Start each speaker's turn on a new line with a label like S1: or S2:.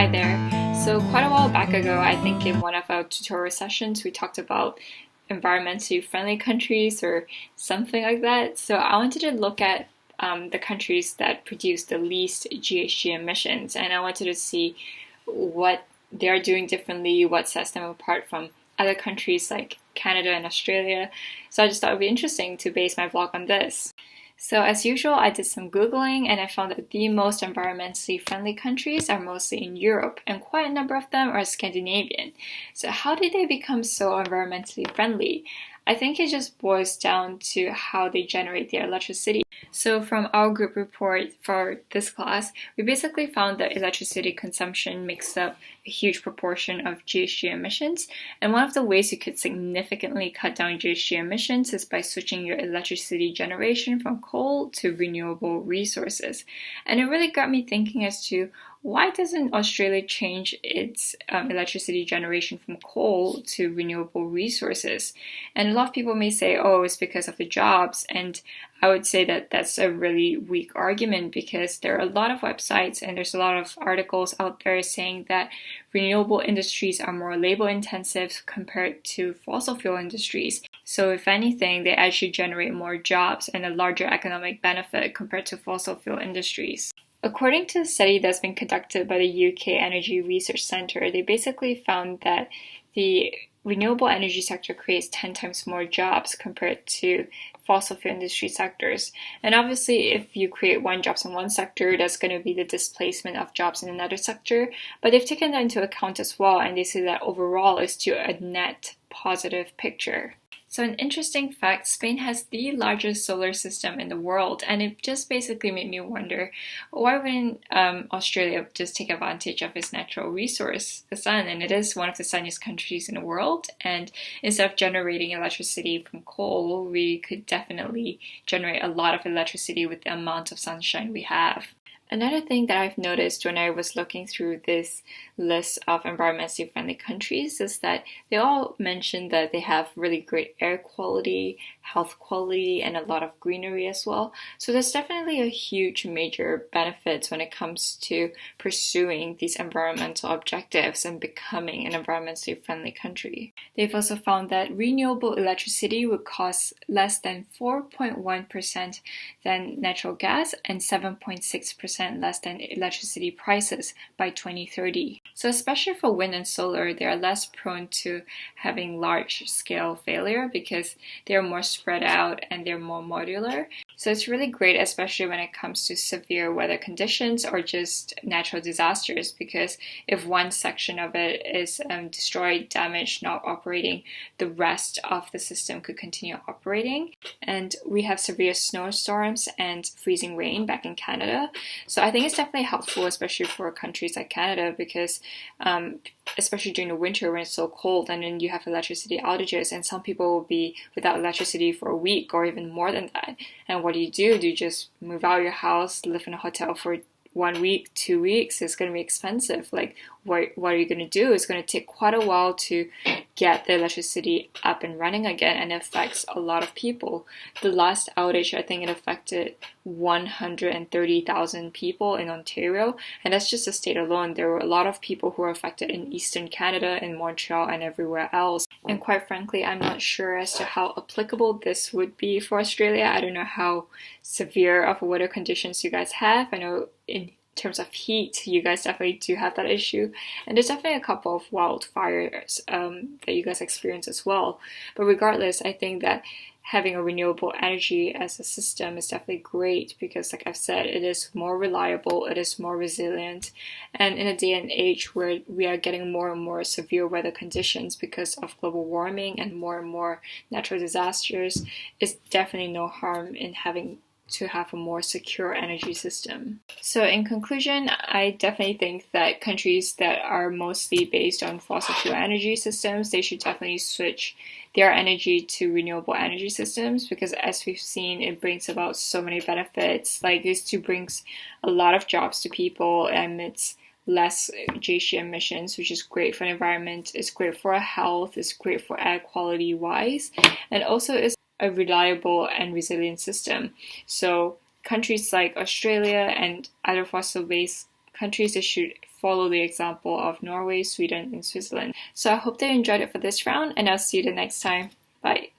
S1: Hi there. So quite a while back ago, I think in one of our tutorial sessions, we talked about environmentally friendly countries or something like that. So I wanted to look at the countries that produce the least GHG emissions, and I wanted to see what they are doing differently, what sets them apart from other countries like Canada and Australia. So I just thought it would be interesting to base my vlog on this. So as usual, I did some Googling and I found that the most environmentally friendly countries are mostly in Europe, and quite a number of them are Scandinavian. So how did they become so environmentally friendly? I think it just boils down to how they generate their electricity. So from our group report for this class, we basically found that electricity consumption makes up a huge proportion of GHG emissions. And one of the ways you could significantly cut down GHG emissions is by switching your electricity generation from coal to renewable resources. And it really got me thinking as to why doesn't Australia change its electricity generation from coal to renewable resources? And a lot of people may say, oh, it's because of the jobs. And I would say that that's a really weak argument, because there are a lot of websites and there's a lot of articles out there saying that renewable industries are more labor intensive compared to fossil fuel industries. So if anything, they actually generate more jobs and a larger economic benefit compared to fossil fuel industries. According to a study that's been conducted by the UK Energy Research Centre, they basically found that the renewable energy sector creates 10 times more jobs compared to fossil fuel industry sectors. And obviously, if you create one jobs in one sector, that's going to be the displacement of jobs in another sector. But they've taken that into account as well, and they say that overall it's still a net positive picture. So an interesting fact, Spain has the largest solar system in the world, and it just basically made me wonder, why wouldn't Australia just take advantage of its natural resource, the sun? And it is one of the sunniest countries in the world, and instead of generating electricity from coal, we could definitely generate a lot of electricity with the amount of sunshine we have. Another thing that I've noticed when I was looking through this list of environmentally friendly countries is that they all mention that they have really great air quality, health quality, and a lot of greenery as well. So there's definitely a huge major benefit when it comes to pursuing these environmental objectives and becoming an environmentally friendly country. They've also found that renewable electricity would cost less than 4.1% than natural gas and 7.6% less than electricity prices by 2030. So especially for wind and solar, they are less prone to having large-scale failure because they're more spread out and they're more modular. So it's really great, especially when it comes to severe weather conditions or just natural disasters, because if one section of it is destroyed, damaged, not operating, the rest of the system could continue operating. And we have severe snowstorms and freezing rain back in Canada. So I think it's definitely helpful, especially for countries like Canada, because especially during the winter when it's so cold and then you have electricity outages, and some people will be without electricity for a week or even more than that. And what do? Do you just move out of your house, live in a hotel for 1 week, 2 weeks? It's going to be expensive. Like, what are you going to do? It's going to take quite a while to get the electricity up and running again, and it affects a lot of people. The last outage, I think it affected 130,000 people in Ontario, and that's just the state alone. There were a lot of people who were affected in Eastern Canada, in Montreal, and everywhere else. And quite frankly, I'm not sure as to how applicable this would be for Australia. I don't know how severe of weather conditions you guys have. I know in terms of heat, you guys definitely do have that issue, and there's definitely a couple of wildfires that you guys experience as well. But regardless, I think that having a renewable energy as a system is definitely great, because like I've said, it is more reliable, it is more resilient, and in a day and age where we are getting more and more severe weather conditions because of global warming and more natural disasters, it's definitely no harm in having to have a more secure energy system. So in conclusion, I definitely think that countries that are mostly based on fossil fuel energy systems, they should definitely switch their energy to renewable energy systems, because as we've seen, it brings about so many benefits. Like, this too brings a lot of jobs to people, and it's less GHG emissions, which is great for the environment, it's great for our health, it's great for air quality wise, and also it's a reliable and resilient system. So countries like Australia and other fossil-based countries, they should follow the example of Norway, Sweden, and Switzerland. So I hope they enjoyed it for this round, and I'll see you the next time. Bye.